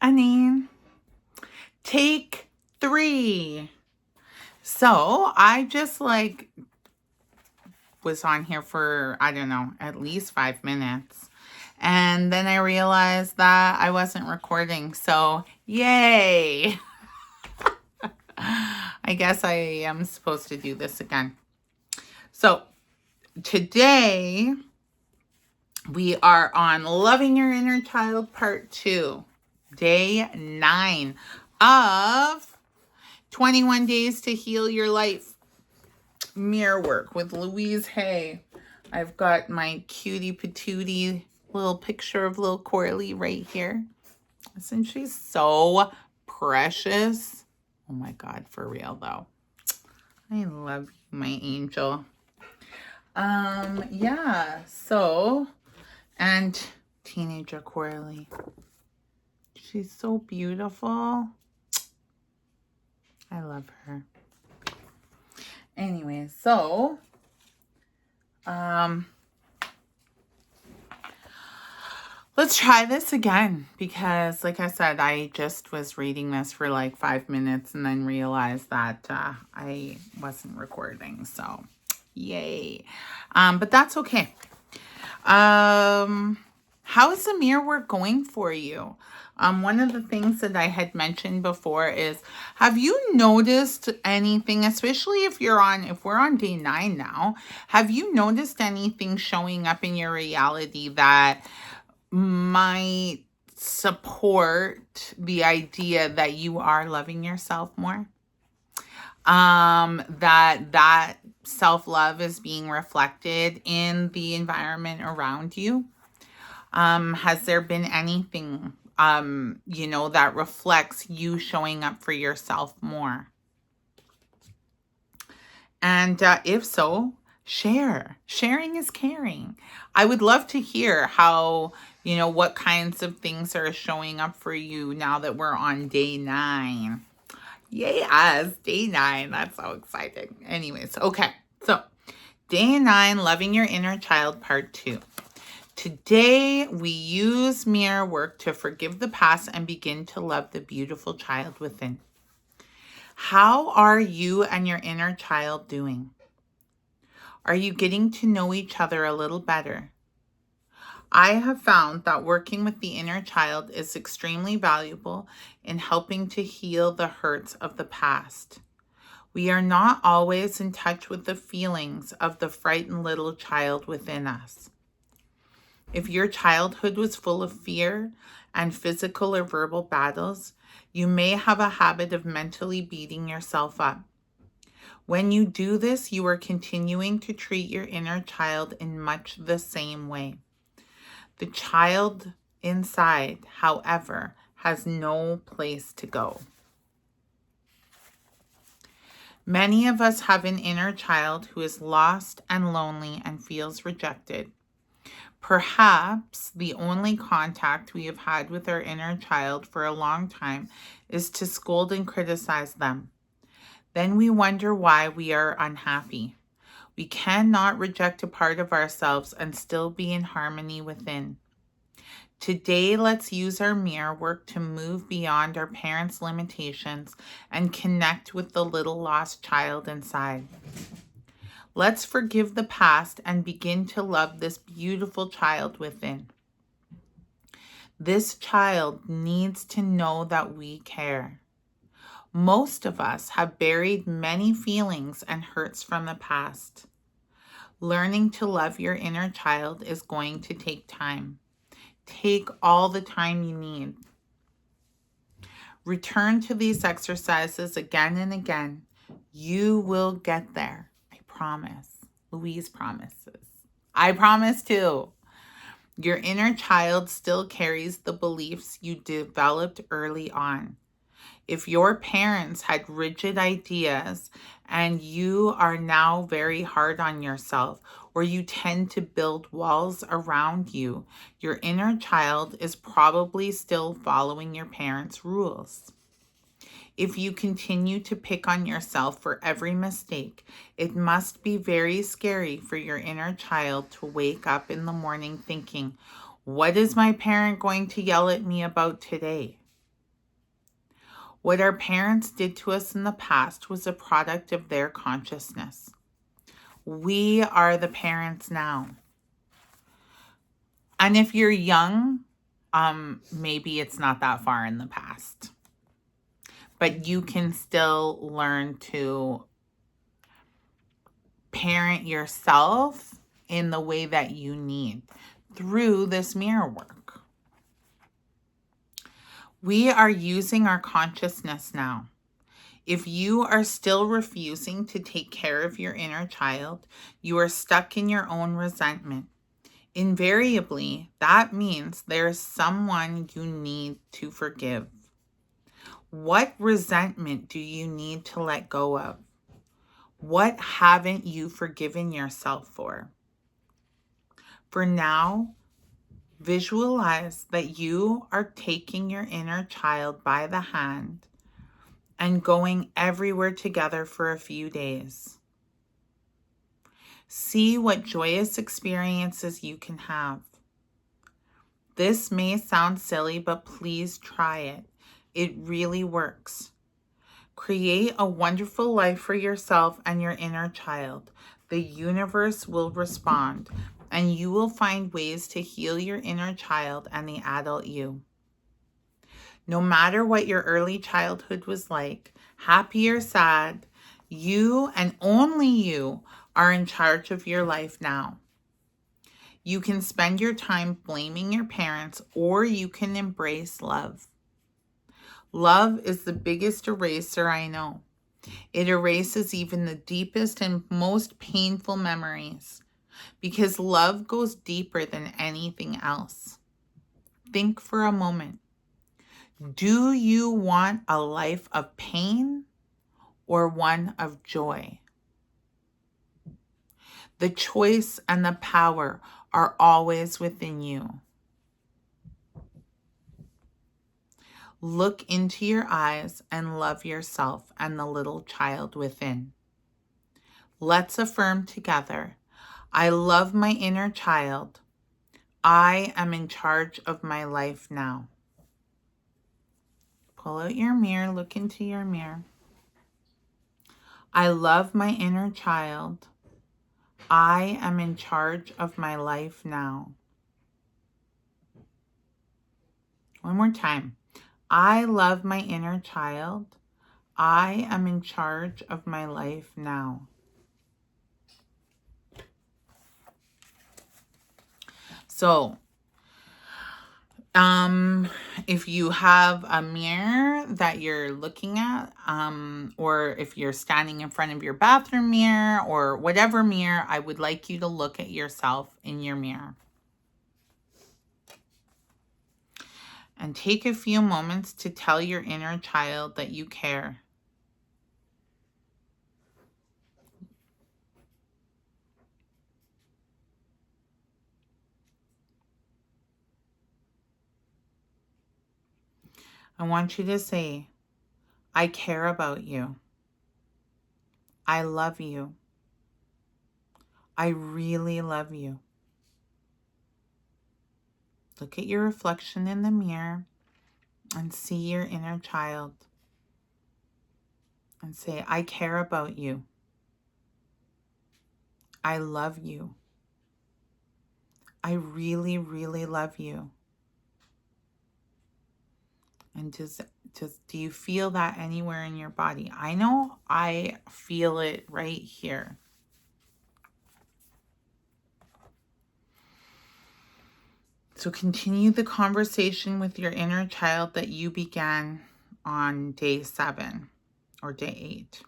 listening. Take 3. So I just was on here for, I don't know, at least 5 minutes. And then I realized that I wasn't recording. So yay. I guess I am supposed to do this again. So today we are on Loving Your Inner Child Part 2, Day 9 of 21 Days to Heal Your Life Mirror Work with Louise Hay. I've got my cutie patootie little picture of little Coralie right here. Isn't she so precious? Oh my God, for real though. I love you, my angel. Yeah, so, and teenager Coralie. She's so beautiful. I love her. Anyway, so, let's try this again because, like I said, I just was reading this for like 5 minutes and then realized that I wasn't recording. So, yay. But that's okay. How is the mirror work going for you? One of the things that I had mentioned before is, have you noticed anything, especially if we're on day 9 now, have you noticed anything showing up in your reality that might support the idea that you are loving yourself more? That self-love is being reflected in the environment around you? Has there been anything, that reflects you showing up for yourself more? And if so, share. Sharing is caring. I would love to hear how, what kinds of things are showing up for you now that we're on day 9. Yes, day 9. That's so exciting. Anyways, okay. So, day 9, Loving Your Inner Child, Part 2. Today, we use mirror work to forgive the past and begin to love the beautiful child within. How are you and your inner child doing? Are you getting to know each other a little better? I have found that working with the inner child is extremely valuable in helping to heal the hurts of the past. We are not always in touch with the feelings of the frightened little child within us. If your childhood was full of fear and physical or verbal battles, you may have a habit of mentally beating yourself up. When you do this, you are continuing to treat your inner child in much the same way. The child inside, however, has no place to go. Many of us have an inner child who is lost and lonely and feels rejected. Perhaps the only contact we have had with our inner child for a long time is to scold and criticize them. Then we wonder why we are unhappy. We cannot reject a part of ourselves and still be in harmony within. Today, let's use our mirror work to move beyond our parents' limitations and connect with the little lost child inside. Let's forgive the past and begin to love this beautiful child within. This child needs to know that we care. Most of us have buried many feelings and hurts from the past. Learning to love your inner child is going to take time. Take all the time you need. Return to these exercises again and again. You will get there. Promise. Louise promises. I promise too. Your inner child still carries the beliefs you developed early on. If your parents had rigid ideas and you are now very hard on yourself, or you tend to build walls around you, your inner child is probably still following your parents' rules. If you continue to pick on yourself for every mistake, it must be very scary for your inner child to wake up in the morning thinking, what is my parent going to yell at me about today? What our parents did to us in the past was a product of their consciousness. We are the parents now. And if you're young, maybe it's not that far in the past. But you can still learn to parent yourself in the way that you need through this mirror work. We are using our consciousness now. If you are still refusing to take care of your inner child, you are stuck in your own resentment. Invariably, that means there's someone you need to forgive. What resentment do you need to let go of? What haven't you forgiven yourself for? For now, visualize that you are taking your inner child by the hand and going everywhere together for a few days. See what joyous experiences you can have. This may sound silly, but please try it. It really works. Create a wonderful life for yourself and your inner child. The universe will respond, and you will find ways to heal your inner child and the adult you. No matter what your early childhood was like, happy or sad, you and only you are in charge of your life now. You can spend your time blaming your parents, or you can embrace love. Love is the biggest eraser I know. It erases even the deepest and most painful memories, because love goes deeper than anything else. Think for a moment. Do you want a life of pain or one of joy? The choice and the power are always within you. Look into your eyes and love yourself and the little child within. Let's affirm together, I love my inner child. I am in charge of my life now. Pull out your mirror, look into your mirror. I love my inner child. I am in charge of my life now. One more time. I love my inner child. I am in charge of my life now. So, if you have a mirror that you're looking at, or if you're standing in front of your bathroom mirror or whatever mirror, I would like you to look at yourself in your mirror. And take a few moments to tell your inner child that you care. I want you to say, I care about you. I love you. I really love you. Look at your reflection in the mirror and see your inner child. And say, I care about you. I love you. I really, really love you. And do you feel that anywhere in your body? I know I feel it right here. So continue the conversation with your inner child that you began on day 7 or day 8.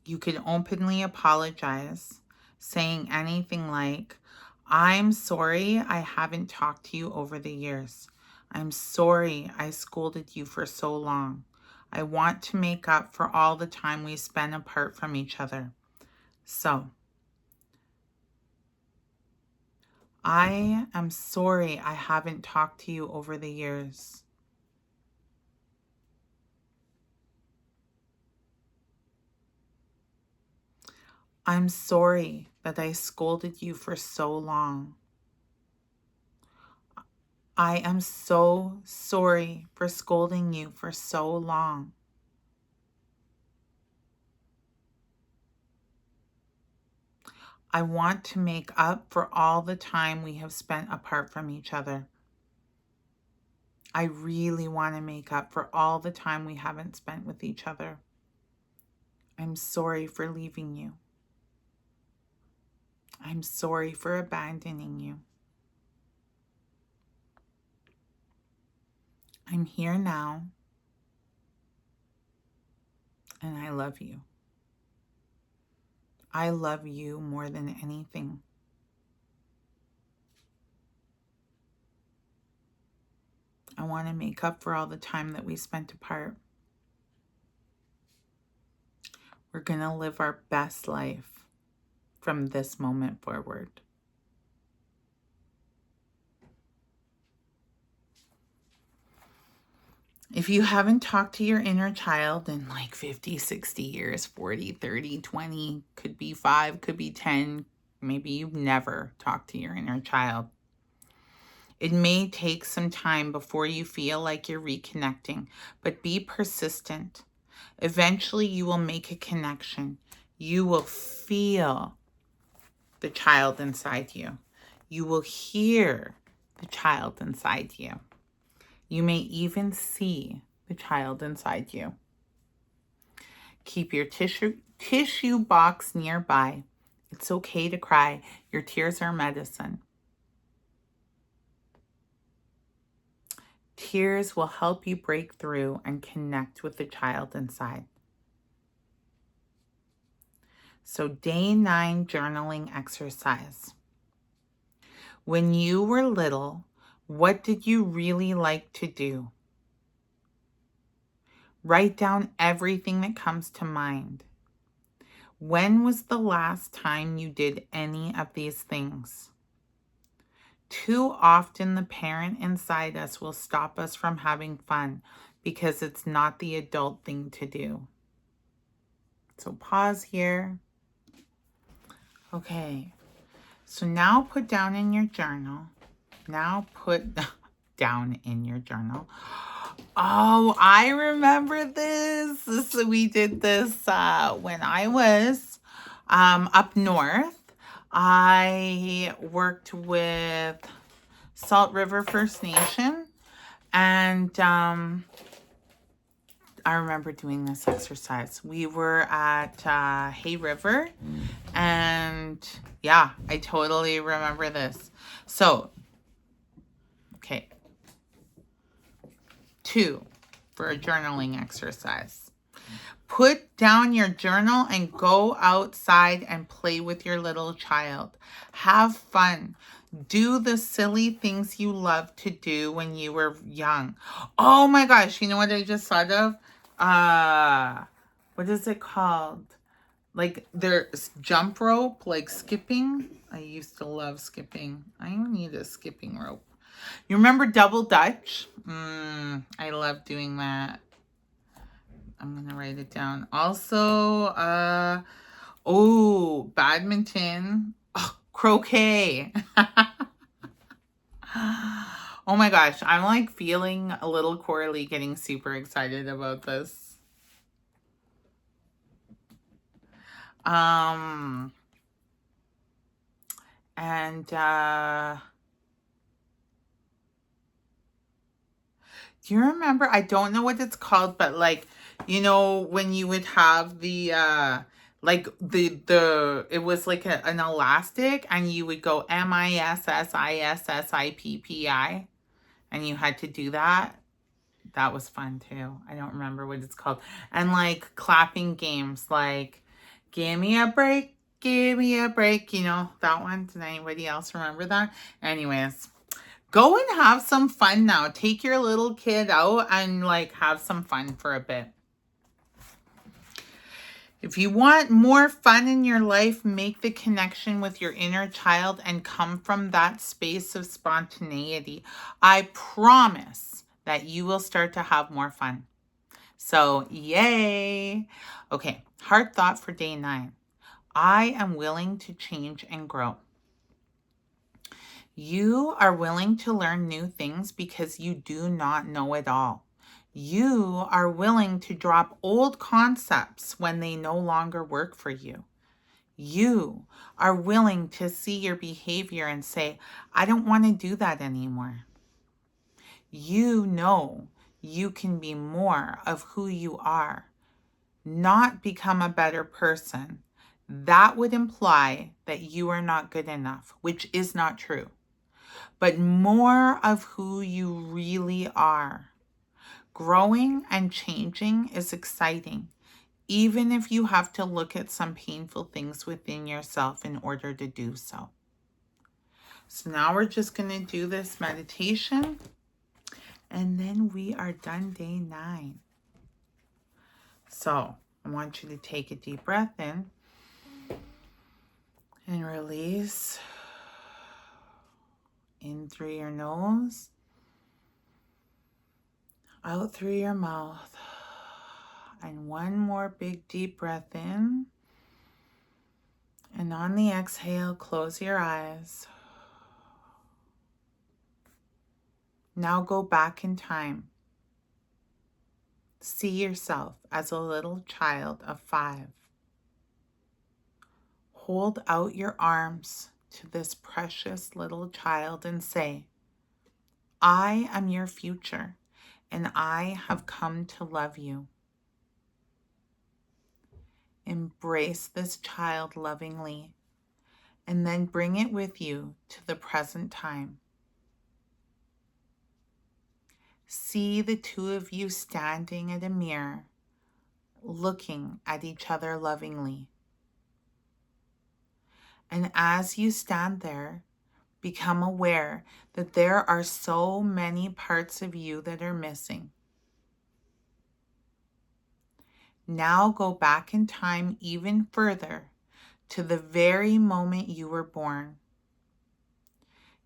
You can openly apologize, saying anything like, I'm sorry I haven't talked to you over the years. I'm sorry I scolded you for so long. I want to make up for all the time we spent apart from each other. So, I am sorry I haven't talked to you over the years. I'm sorry that I scolded you for so long. I am so sorry for scolding you for so long. I want to make up for all the time we have spent apart from each other. I really want to make up for all the time we haven't spent with each other. I'm sorry for leaving you. I'm sorry for abandoning you. I'm here now, and I love you. I love you more than anything. I want to make up for all the time that we spent apart. We're going to live our best life from this moment forward. If you haven't talked to your inner child in like 50, 60 years, 40, 30, 20, could be 5, could be 10, maybe you've never talked to your inner child. It may take some time before you feel like you're reconnecting, but be persistent. Eventually, you will make a connection. You will feel the child inside you. You will hear the child inside you. You may even see the child inside you. Keep your tissue box nearby. It's okay to cry. Your tears are medicine. Tears will help you break through and connect with the child inside. So, day 9 journaling exercise. When you were little, what did you really like to do? Write down everything that comes to mind. When was the last time you did any of these things? Too often, the parent inside us will stop us from having fun because it's not the adult thing to do. So pause here. Okay, so now put down in your journal. Oh, I remember this. We did this when I was up north. I worked with Salt River First Nation, and I remember doing this exercise. We were at Hay River, and yeah, I totally remember this. So, okay. 2 for a journaling exercise. Put down your journal and go outside and play with your little child. Have fun. Do the silly things you loved to do when you were young. Oh my gosh, you know what I just thought of? What is it called? Like there's jump rope, like skipping. I used to love skipping. I need a skipping rope. You remember double dutch? I love doing that. I'm going to write it down. Also, badminton. Oh, croquet. Oh my gosh, I'm like feeling a little Coralie getting super excited about this. Do you remember? I don't know what it's called, but like, you know, when you would have the it was like an elastic, and you would go MISSISSIPPI, and you had to do that. That was fun too. I don't remember what it's called. And like clapping games, like give me a break, give me a break. You know that one? Did anybody else remember that? Anyways. Go and have some fun now. Take your little kid out and like have some fun for a bit. If you want more fun in your life, make the connection with your inner child and come from that space of spontaneity. I promise that you will start to have more fun. So, yay. Okay, heart thought for day 9. I am willing to change and grow. You are willing to learn new things because you do not know it all. You are willing to drop old concepts when they no longer work for you. You are willing to see your behavior and say, I don't want to do that anymore. You know you can be more of who you are, not become a better person. That would imply that you are not good enough, which is not true, but more of who you really are. Growing and changing is exciting, even if you have to look at some painful things within yourself in order to do so. So now we're just going to do this meditation, and then we are done day 9. So I want you to take a deep breath in and release in through your nose, out through your mouth. And one more big deep breath in. And on the exhale, close your eyes. Now go back in time. See yourself as a little child of 5. Hold out your arms to this precious little child and say, I am your future, and I have come to love you. Embrace this child lovingly, and then bring it with you to the present time. See the two of you standing at a mirror, looking at each other lovingly. And as you stand there, become aware that there are so many parts of you that are missing. Now go back in time even further to the very moment you were born.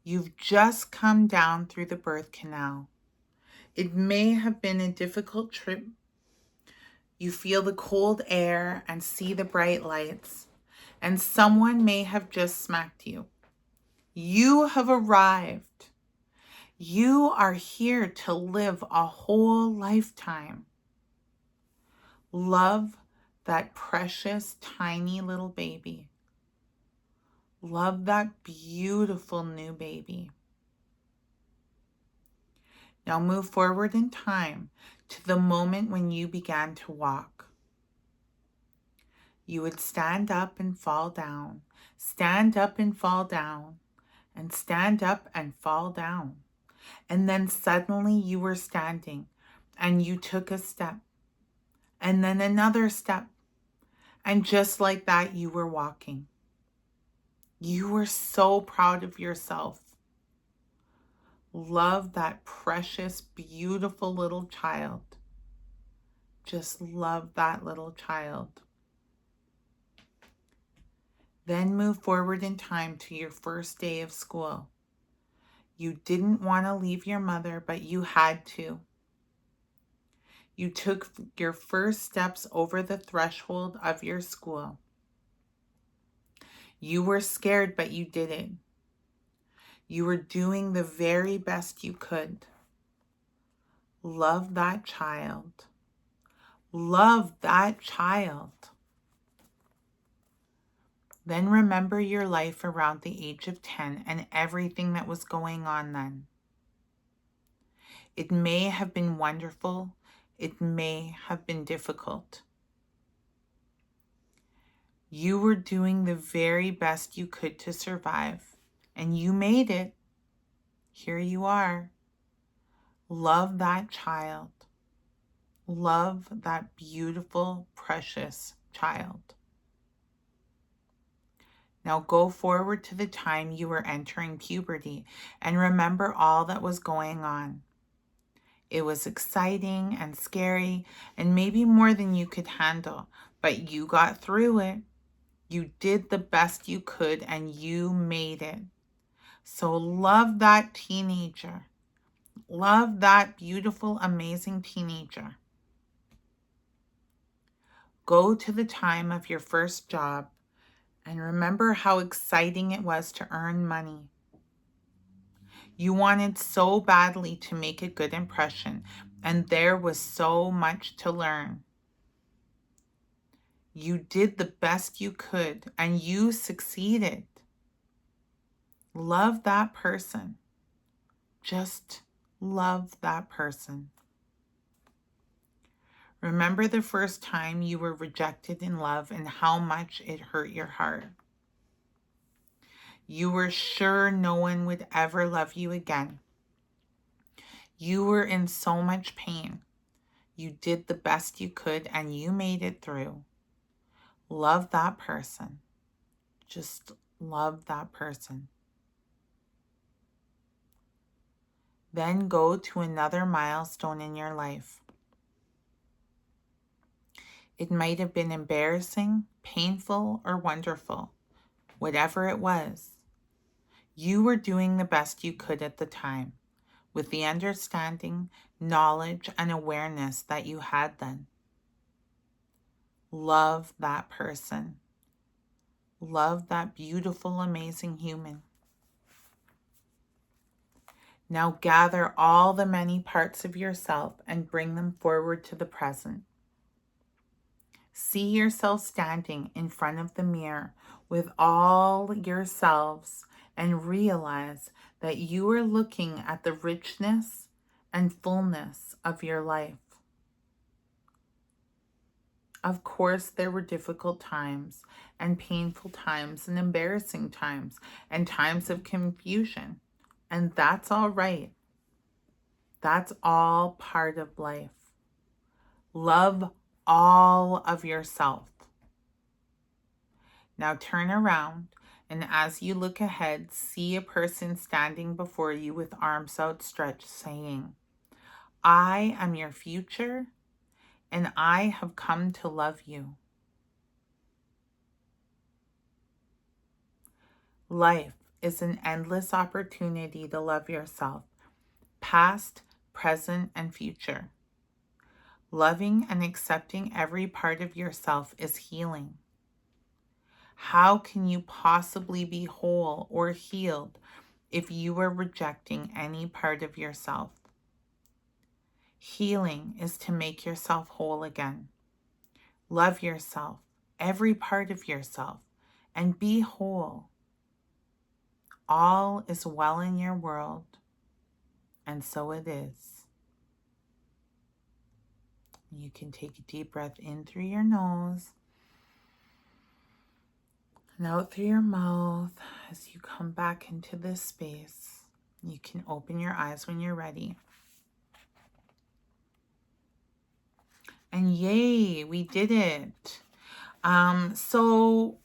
You've just come down through the birth canal. It may have been a difficult trip. You feel the cold air and see the bright lights, and someone may have just smacked you. You have arrived. You are here to live a whole lifetime. Love that precious, tiny little baby. Love that beautiful new baby. Now move forward in time to the moment when you began to walk. You would stand up and fall down, stand up and fall down, and stand up and fall down. And then suddenly you were standing and you took a step, and then another step. And just like that, you were walking. You were so proud of yourself. Love that precious, beautiful little child. Just love that little child. Then move forward in time to your first day of school. You didn't want to leave your mother, but you had to. You took your first steps over the threshold of your school. You were scared, but you did it. You were doing the very best you could. Love that child. Love that child. Then remember your life around the age of 10 and everything that was going on then. It may have been wonderful. It may have been difficult. You were doing the very best you could to survive, and you made it. Here you are. Love that child. Love that beautiful, precious child. Now go forward to the time you were entering puberty and remember all that was going on. It was exciting and scary and maybe more than you could handle, but you got through it. You did the best you could and you made it. So love that teenager. Love that beautiful, amazing teenager. Go to the time of your first job and remember how exciting it was to earn money. You wanted so badly to make a good impression, and there was so much to learn. You did the best you could, and you succeeded. Love that person. Just love that person. Remember the first time you were rejected in love and how much it hurt your heart. You were sure no one would ever love you again. You were in so much pain. You did the best you could and you made it through. Love that person. Just love that person. Then go to another milestone in your life. It might have been embarrassing, painful, or wonderful. Whatever it was, you were doing the best you could at the time, with the understanding, knowledge, and awareness that you had then. Love that person. Love that beautiful, amazing human. Now gather all the many parts of yourself and bring them forward to the present. See yourself standing in front of the mirror with all yourselves and realize that you are looking at the richness and fullness of your life. Of course, there were difficult times and painful times and embarrassing times and times of confusion. And that's all right. That's all part of life. Love all of yourself. Now turn around, and as you look ahead, see a person standing before you with arms outstretched, saying, I am your future, and I have come to love you. Life is an endless opportunity to love yourself, past, present, and future. Loving and accepting every part of yourself is healing. How can you possibly be whole or healed if you are rejecting any part of yourself? Healing is to make yourself whole again. Love yourself, every part of yourself, and be whole. All is well in your world, and so it is. You can take a deep breath in through your nose and out through your mouth as you come back into this space. You can open your eyes when you're ready. And yay, we did it. So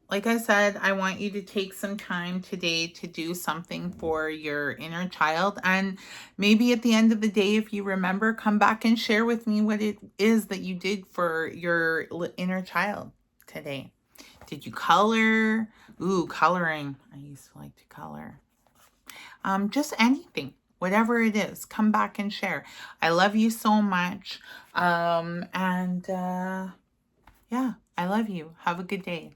like I said, I want you to take some time today to do something for your inner child. And maybe at the end of the day, if you remember, come back and share with me what it is that you did for your inner child today. Did you color? Ooh, coloring. I used to like to color. Just anything, whatever it is, come back and share. I love you so much. Yeah, I love you. Have a good day.